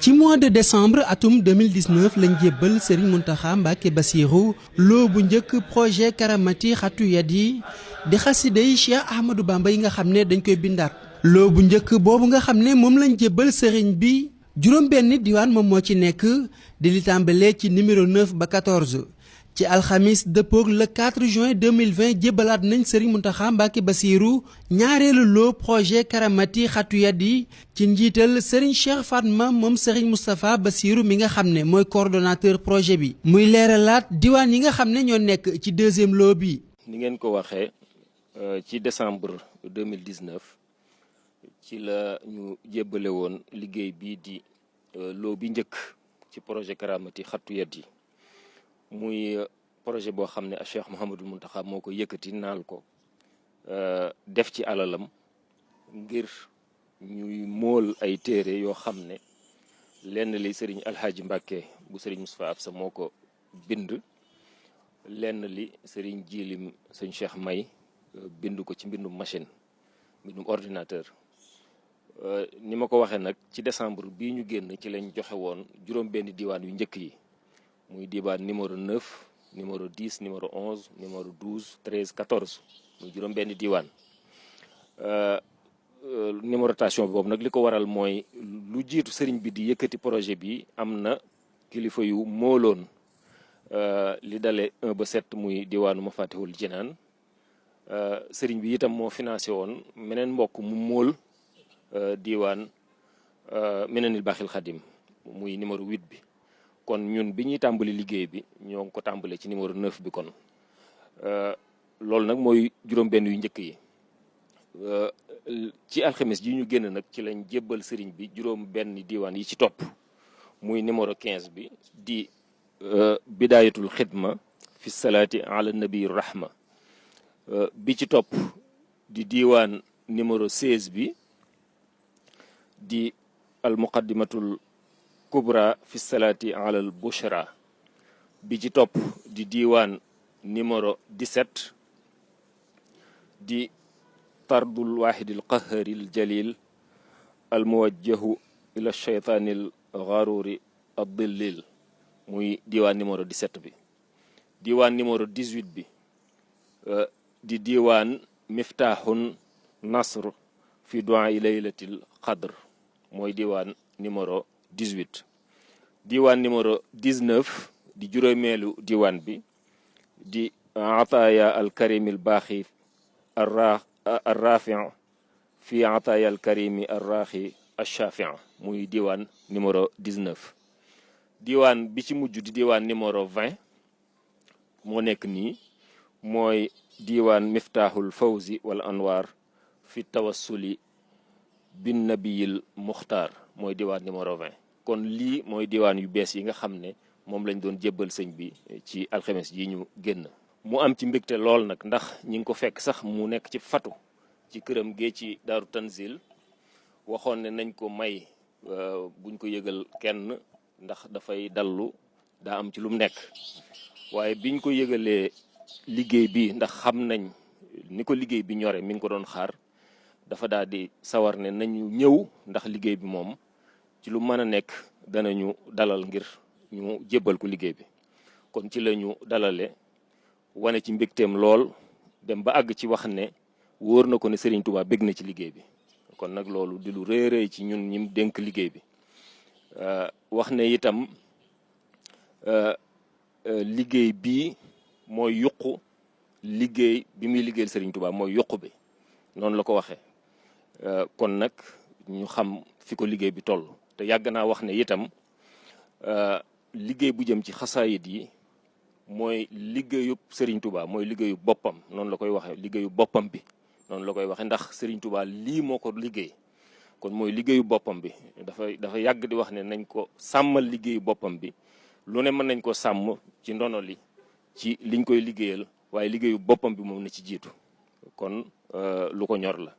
ci mois de décembre atum 2019 lañ jébbal Serigne Mountakha Mbacké Bassirou loo bu njëkk projet Karamati Xattu Yadi di xasida yi Cheikh Ahmadou Bamba yi nga xam ne dañ koy bindaat. loo bu njëkk boobu nga xam ne moom lañ jébbal Serigne bi juróom-benn diwaan moom moo ci nekk di li tàmbalee ci numéro 9 ba 14. ci alxamis dëppoog le 4 juin 2020 jébbalaat nañ Serigne Mountakha Mbacké Bassirou ñaareelu loo projet Karamati Xattu Yadi ci njiital Serigne Cheikh Fatma moom Serigne Moustapha Bassirou mi nga xam ne mooy coordonnateur projet bi. muy leeralaat diwaan yi nga xam ne ñoo nekk ci deuxième loo bi. ni ngeen ko waxee ci décembre 2019 ci la ñu jébbale woon liggéey bii di loo bi njëkk ci projet Karamati Xattu Yadi. muy projet boo xam ne a Cheikh Mouhamadul Mountakha moo ko yëkkati naal ko def ci alalam ngir ñuy mool ay téere yoo xam ne lenn li sëriñ Alhaaji Mbàkke bu sëriñ Moustapha Absa moo ko bind lenn li sëriñ Jilim sëñ Cheikh May bind ko ci mbindum machine mbindum ordinateur ni ma ko waxee nag ci décembre bii ñu génn ci lañ joxe woon juróom-benn diwaan yu njëkk yi muy diwaan numéro 9 numéro 10 numéro 11 numéro 12 13 14 muy juróom benn diwaan numérotation boobu nag li ko waral mooy lu jiitu sëriñ bi di yëkkati projet bi am na kilifa yu mooloon li dale 1 ba 7 muy diwaanu Mafatihul Jinaan sëriñ bi itam moo financé woon meneen mbokk mu mool diwaan Minanil Baaxil Xadim muy numéro 8 bi. kon ñun bi ñuy tàmbali liggéey bi ñoo ngi ko tàmbalee ci numéro 9 bi kon loolu nag mooy juróom-benn yu njëkk yi ci alxames ji ñu génn nag ci lañ jébbal sëriñ bi juróom-benn diwaan yi ci topp muy numéro 15 bi di bidaayatul xidma fi salaati ala nabi rahma bi ci topp di diwaan numéro 16 bi di al muqaddimatul kubra fi salaati alal bushra bi ci topp di diwaan numéro 17 di tardul waahidil qaharil jalil al muwajjahu ila shaytaanil gharuri ad-dillil muy diwaan numéro 17 bi diwaan numéro 18 bi di diwaan miftahun nasr fi du'a laylatil qadr mooy diwaan numéro 18 diwaan numéro 19 di juróomeelu diwaan bi di ataaya al karimil baaxi arrafi fi ataaya al karimi arraxi achafi muy diwaan numéro 19 diwaan bi ci mujj di diwaan numéro 20 moo nekk nii mooy diwaan miftaaxul fawzi wal anwar fi tawassuli bin nabiyil muxtaar mooy diwaan numéro 20 kon lii mooy diwaan yu bees yi nga xam ne moom lañ doon jébbal sëñ bi ci alxames yi ñu génn mu am ci mbégte lool nag ndax ñi ngi ko fekk sax mu nekk ci fatu ci këram gee ci daaru tanzil waxoon ne nañ ko may buñ ko yëgal kenn ndax dafay dallu daa am ci lu mu nekk waaye biñ ko yëgalee liggéey bi ndax xam nañ ni ko liggéey bi ñore mi ngi ko doon xaar dafa daal di sawar ne nañu ñëw ndax liggéey bi moom ci lu mën a nekk danañu dalal ngir ñu jébbal ko liggéey bi kon ci la ñu dalale wane ci mbégteem lool dem ba àgg ci wax ne wóor na ko ne Serigne Touba bég na ci liggéey bi kon nag loolu di lu rëy rëy ci ñun ñim dénk liggéey bi wax ne itam liggéey bii mooy yuqu liggéey bi muy liggéeyal Serigne Touba mooy yuqu bi noonu la ko waxee kon nag ñu xam fi ko liggéey bi toll te yàgg naa wax ne itam liggéey bu jëm ci xasaayit yi mooy liggéeyub Serigne Touba mooy liggéeyu boppam noonu la koy waxee liggéeyu boppam bi noonu la koy waxee ndax Serigne Touba lii moo ko liggéey kon mooy liggéeyu boppam bi dafa yàgg di wax ne nañ ko sàmmal liggéeyu boppam bi lu ne mën nañ ko sàmm ci ndono li ci liñ koy liggéeyal waaye liggéeyu boppam bi moom na ci jiitu kon lu ko ñor la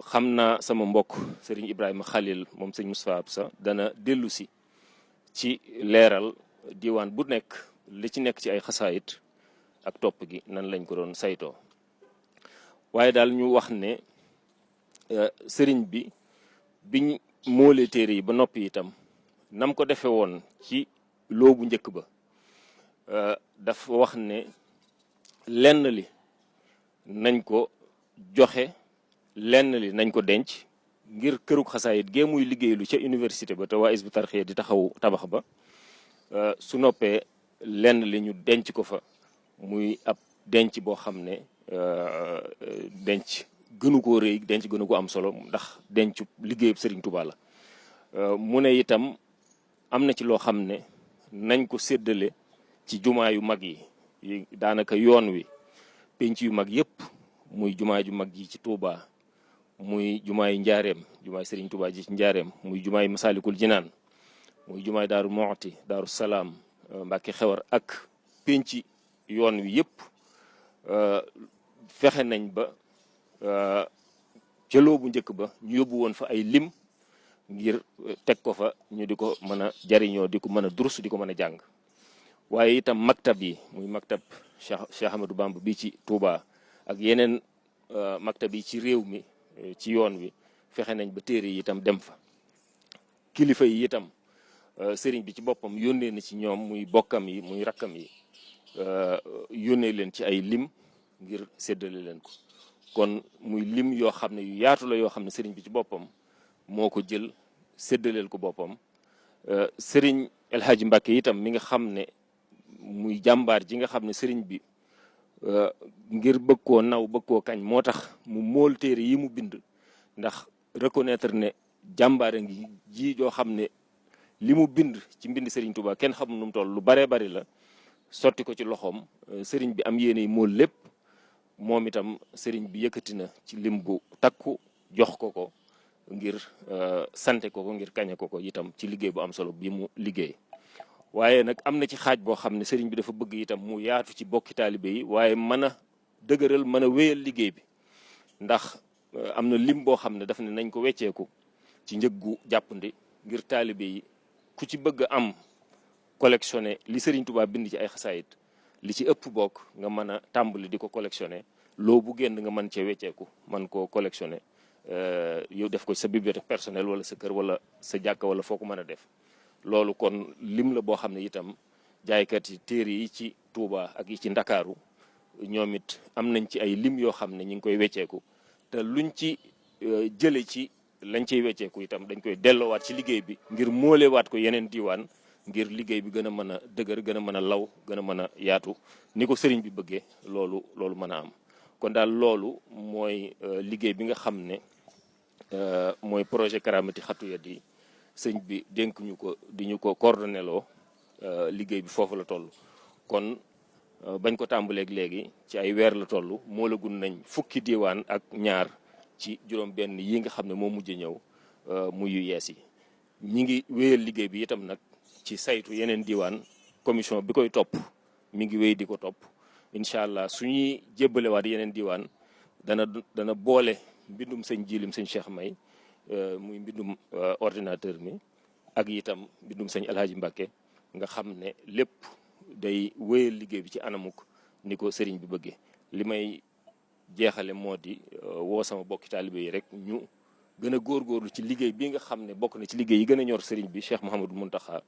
xam naa sama mbokk Serigne Ibrahima Khalil moom sëñ Moustapha Absa dana dellu si ci leeral diwaan bu nekk li ci nekk ci ay xasaayit ak topp gi nan lañ ko doon saytoo. waaye daal ñu wax ne sëriñ bi biñ moolee téere yi ba noppi itam nam ko defe woon ci loobu njëkk ba dafa wax ne lenn li nañ ko joxe lenn li nañ ko denc ngir kërug xasaayit gee muy liggéeylu ca université ba te waa Hizbut Tarqiyyah di taxaw tabax ba su noppee lenn li ñu denc ko fa muy ab denc boo xam ne denc gënu koo rëy denc gënu ko am solo ndax denc liggéeyub Serigne Touba la. mu ne itam am na ci loo xam ne nañ ko séddale ci jumaa yu mag yi daanaka yoon wi penc yu mag yëpp muy jumaa ju mag yi ci Touba muy jumaa yi njaareem jumaa yi Serigne Touba ji ci njaareem muy jumaa yi Masalikul Jinaan muy jumaa yi Daaru Muxti Daaru Salaam Mbàkke Xewar ak penc yoon wi yëpp fexe nañ ba jëloo bu njëkk ba ñu yóbbu woon fa ay lim ngir teg ko fa ñu di ko mën a jariñoo di ko mën a durus di ko mën a jàng. waaye itam maktab yi muy maktab Cheikh Ahmadou Bamba bi ci Touba ak yeneen maktab yi ci réew mi ci yoon wi fexe nañ ba téere yi itam dem fa. kilifa yi itam sëriñ bi ci boppam yónnee na ci ñoom muy bokkam yi muy rakkam yi yónnee leen ci ay lim ngir séddale leen ko. kon muy lim yoo xam ne yu yaatu la yoo xam ne sëriñ bi ci boppam moo ko jël séddaleel ko boppam. sëriñ El Hadji Mbacke itam mi nga xam ne muy jàmbaar ji nga xam ne sëriñ bi ngir bëgg koo naw bëgg koo kañ moo tax mu mool téere yi mu bind ndax reconnaître ne jàmbaar a ngi ji joo xam ne li mu bind ci mbind sëriñ Touba kenn xamul nu mu toll lu baree bari la sotti ko ci loxoom sëriñ bi am yéene mool lépp moom itam sëriñ bi yëkkati na ci lim bu takku jox ko ngir sante ko ngir kañe ko itam ci liggéey bu am solo bi mu liggéey. waaye nag am na ci xaaj boo xam ne sëriñ bi dafa bëgg itam mu yaatu ci bokki taalibe yi waaye mën a dëgëral mën a wéyal liggéey bi ndax am na lim boo xam ne daf ne nañ ko wecceeku ci njëggu jàppandi ngir taalibe yi ku ci bëgg am collectionné li sëriñ Touba bind ci ay xasaayit li ci ëpp bokk nga mën a tàmbali di ko collectionné loo bu génn nga mën cee wecceeku mën koo collectionné yow def ko sa bibliothèque personnelle wala sa kër wala sa jàkka wala foo ko mën a def. loolu kon lim la boo xam ne itam jaaykat yi téere yi ci Touba ak yi ci Ndakaaru ñoom it am nañ ci ay lim yoo xam ne ñu ngi koy wecceeku te luñ ci jële ci lañ ciy wecceeku itam dañ koy delloowaat ci liggéey bi ngir moolewaat ko yeneen diiwaan ngir liggéey bi gën a mën a dëgër gën a mën a law gën a mën a yaatu ni ko sëriñ bi bëggee loolu mën a am. kon daal loolu mooy liggéey bi nga xam ne mooy projet Karamati Xattu Yadi sëñ bi dénk ñu ko di ñu ko coordonné loo liggéey bi foofu la toll. kon bañ ko tàmbaleeg léegi ci ay weer la toll moo la gun nañ fukki diiwaan ak ñaar ci juróom-benn yi nga xam ne moo mujj ñëw muy yu yees yi. ñi ngi wéyal liggéey bi itam nag ci saytu yeneen diiwaan commission bi koy topp mi ngi wéy di ko topp incha allah suñuy jébbalewaat yeneen diiwaan dana boole mbindum sëñ Jilim sëñ Cheikh May muy mbindum ordinateur mi ak itam mbindum sëñ El Hadji Mbacke nga xam ne lépp day wéyal liggéey bi ci anamuk ni ko sëriñ bi bëggee. li may jeexale moo di woo sama bokki taalibe yi rek ñu gën a góorgóorlu ci liggéey bi nga xam ne bokk na ci liggéey yi gën a ñor sëriñ bi Cheikh Mouhamadou Mountakha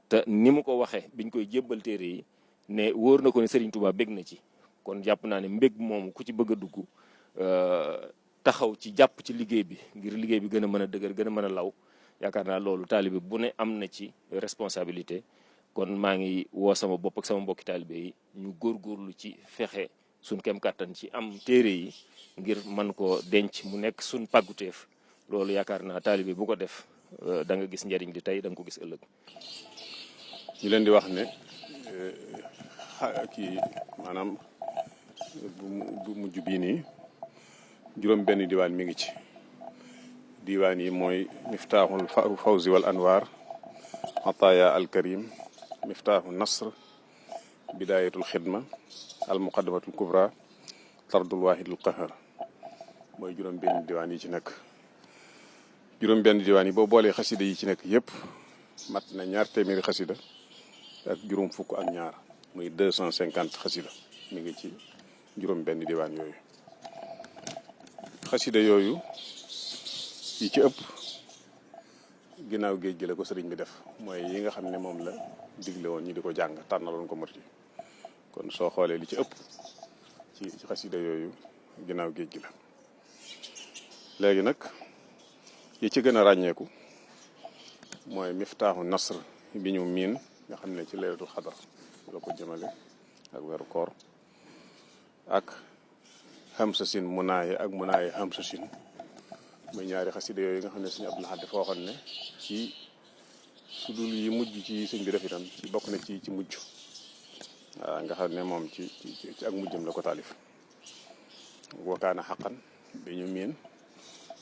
te ni mu ko waxee biñ koy jébbal téere yi ne wóor na ko ne sëriñ Touba bég na ci kon jàpp naa ne mbég moomu ku ci bëgg a dugg taxaw ci jàpp ci liggéey bi ngir liggéey bi gën a mën a dëgër gën a mën a law yaakaar naa loolu taalibe bu ne am na ci responsabilité. kon maa ngi woo sama bopp ak sama mbokki taalibe yi ñu góorgóorlu ci fexe suñ kem kàttan ci am téere yi ngir mën koo denc mu nekk suñ pàgguteef loolu yaakaar naa taalibe bu ko def da nga gis njariñ li tey da nga ko gis ëllëg. ñu leen di wax ne kii maanaam bu mujj bii nii juróom benn diwaan mi ngi ci diwaan yi mooy miftaaxul fawzi wal anwaar ataaya al karim miftaaxu nasr bidaayatul xidma al muqaddamatul kubra tardul waahidul qahar mooy juróom benn diwaan yi ci nekk. juróom benn diwaan yi boo boolee xasida yi ci nekk yëpp mat na 200 xasida ak juróom fukk ak ñaar muy 250 xasida mi ngi ci juróom benn diwaan yooyu. xasida yooyu yi ci ëpp ginnaaw géej gi la ko sëriñ bi def mooy yi nga xam ne moom la digle woon ñi di ko jàng tànnaloon ko murit yi kon soo xoolee li ci ëpp ci xasida yooyu ginnaaw géej gi la. léegi nag yi ci gën a ràññeeku mooy miftaaxu nasr bi ñu miin nga xam ne ci laylatul xadar la ko jëmale ak weeru koor ak xamsasin munaaye ak munaaye xamsasin muy ñaari xasida yooyu nga xam ne suñu Abdul Ahad dafa waxoon ne ci su dul yi mujj ci sëñ bi def itam ci bokk na ci mujj waaw nga xam ne moom ci ak mujjam la ko taalif wakaana xaqan bi ñu miin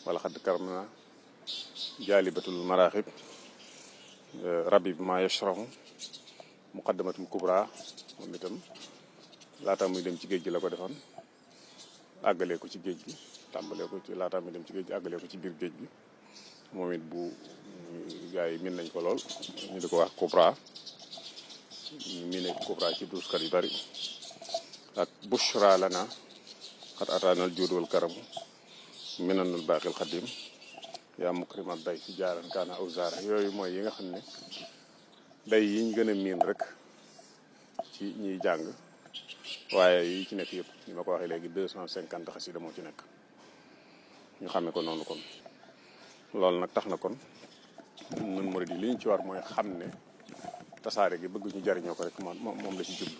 wala xadd karna jaalibatul maraaxib rabib ma yashrahu muqaddamatul kubra moom itam laata muy dem ci géej gi la ko defoon àggalee ko ci géej gi tàmbalee ko ci laata muy dem ci géej gi àggalee ko ci biir géej gi moom it bu gars yi min nañ ko lool ñu di ko wax kubra ñu miinee kubra ci duuskat yu bari ak bushra lana xat ataanal juud wal karamu minanul baaxil xadim yaa mukrimat day ci jaaran kaana aw zaara yooyu mooy yi nga xam ne day yiñ gën a miin rek ci ñiy jàng waaye yi ci nekk yëpp ni ma ko waxee léegi 250 xasida moo ci nekk ñu xamee ko noonu kon loolu nag tax na kon nun murid yi li ñu ci war mooy xam ne tasaare gi bëgg ñu jariñoo ko rek moom la ci jublu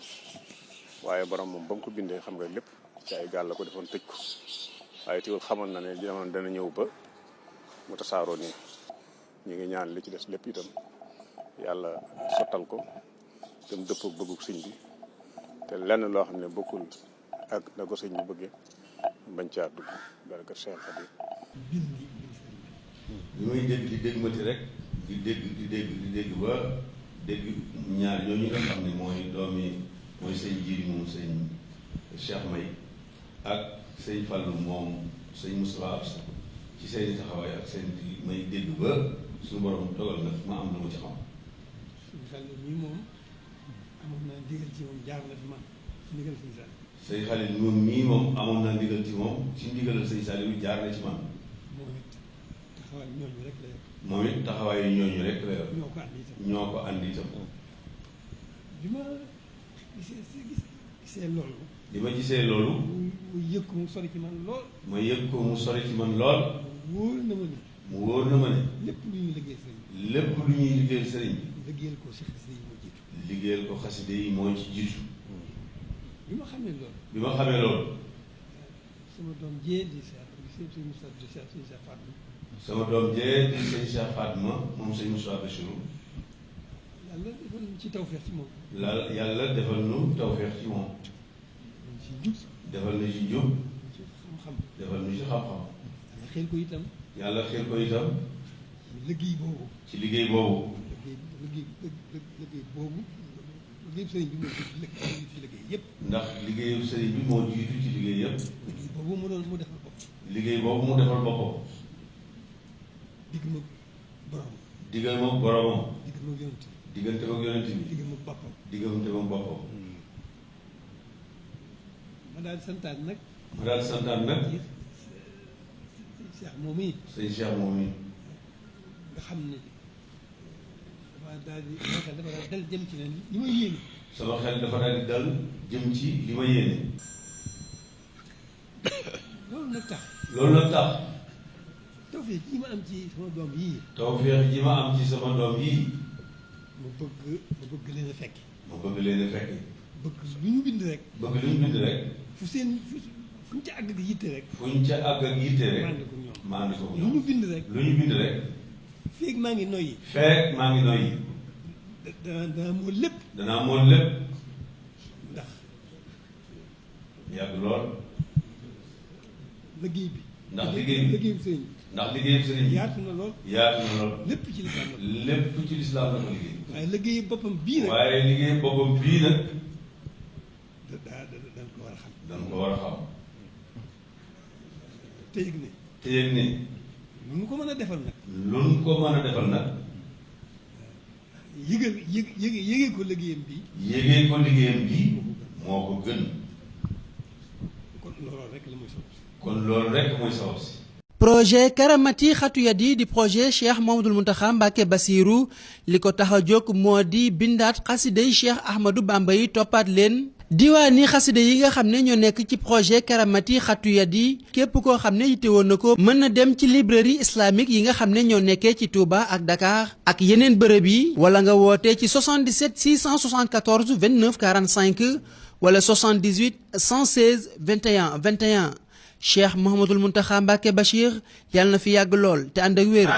waaye borom moom ba mu ko bindee xam nga lépp ci ay gaal la ko defoon tëj ko waaye teewul xamoon na ne jamono dana ñëw ba mu tasaaroo nii ñu ngi ñaan li ci des lépp itam yàlla sottal ko te mu dëppoo bëgguk sëñ bi te lenn loo xam ne bokkul ak na ko sëñ bi bëggee bañ caa dugg baraka Cheikh Xadim li may dégg di dégg mati rek di dégg ba dégg ñaar ñooñu nga xam ne mooy sëñ jiiri moom sëñ Cheikh May ak sëñ Fallou moom sëñ Moustapha Absa ci seen taxawaay ak seen may dégg ba suñu borom dogal nag ma am lu ma ci xam. sëñ Fallou mii moom amoon naa ndigal ci moom jaar na fi man ci ndigal sëñ Saliou. sëñ Xalil moom mii moom amoon naa ndigal ci moom ci ndigalal sëñ Saliou jaar na ci man. moom it taxawaay ñooñu rek la yor. moom it taxawaay ñooñu rek la yor. ñoo ko andi itam. ñoo ko andi itam. bi ma gisee loolu. bi ma gisee loolu. mu yëg ko mu sori ci man lool. ma yëg ko mu sori ci man lool. mu wóor na ma ne. mu wóor na ma ne. lépp lu ñuy liggéey sëriñ bi. lépp lu ñuy liggéeyal sëriñ bi. liggéeyal ko si xasida yi moo jiitu. liggéeyal ko xasida yi moo ci jiitu. bi ma xamee loolu. bi ma xamee loolu. sama doom jee di sëñ Moussa di sëñ Cheikh Fatma. sama doom jee di sëñ Cheikh Fatma moom sëñ Moussa Bachirou. yàlla defal ñu ci tawfeex ci moom. yàlla defal nu tawfeex ci moom. ci jub. defal na ci jub. ci xam-xam. defal nu ci xam-xam. yàlla xel ko itam. yàlla xel ko itam. ci liggéey boobu. ci liggéey boobu. liggéey boobu liggéey sëriñ bi moo jiitu ci liggéey yëpp. ndax liggéeyu sëriñ bi moo jiitu ci liggéey yëpp. liggéey boobu mu defal bopp. liggéey boobu mu defal boppam. digg ma borom. diggal ma boromam. digg ma yonent. diggante ak yonent bi. digg ma boppam. diggante ak boppam. ma daal di santaan nag. ma daal di santaan nag. Cheikh moom yi. sëñ Cheikh moom yi. nga xam ne dafa daal di dal jëm ci ne li ma yéene. sama xel dafa daal di dal jëm ci li ma yéene. loolu nag tax. loolu nag tax. tawfeex ji ma am ci sama doom yii. tawfeex ji ma am ci sama doom yii. ma bëgg leen a fekk. ma bëgg leen a fekk. bëgg lu ñu bind rek. bëgg lu ñu bind rek. fu ñu ca àgg ak yitte rek. fu ñu ca àgg ak yitte rek. maa ngi ko ñoom lu ñu bind rek. lu ñu bind rek. feeg maa ngi noyyi. feeg maa ngi noyyi. danaa mool lépp. danaa mool lépp. ndax. yàgg lool. liggéey bi. ndax liggéeyu sëriñ bi. ndax liggéeyu sëriñ bi. yaatu na lool. yaatu na lool. lépp ci lislaam la. lépp ci lislaam la ko liggéey. waaye liggéeyu boppam bii nag. waaye liggéey boppam bii nag. dañ ko war a xam. dañ ko war a xam. te yëg ne. te yëg ne. lu ñu ko mën a defal nag. lu ñu ko mën a defal nag. yëgee ko liggéeyam bi. yëgee ko liggéeyam bi moo ko gën. kon loolu rek la mooy sabab si. kon loolu rek mooy sabab si. projet Karamati Xatu Yadi di projet Cheikh Mouhamadoul Mountakha Mbacké Bassirou li ko tax a jóg moo di bindaat xasiday Cheikh Ahmadou Bamba yi toppaat leen. diwaani xasida yi nga xam ne ñoo nekk ci projet Karamati Xatu Yadi képp koo xam ne yittewoon na ko mën na dem ci librairie islamique yi nga xam ne ñoo nekkee ci Touba ak Dakar ak yeneen bërëb yi wala nga woote ci 77 674 29 45 wala 78 116 21 21 Cheikh Mouhamadoul Mountakha Mbacké Bachir yàlla na fi yàgg lool te ànd ak wér.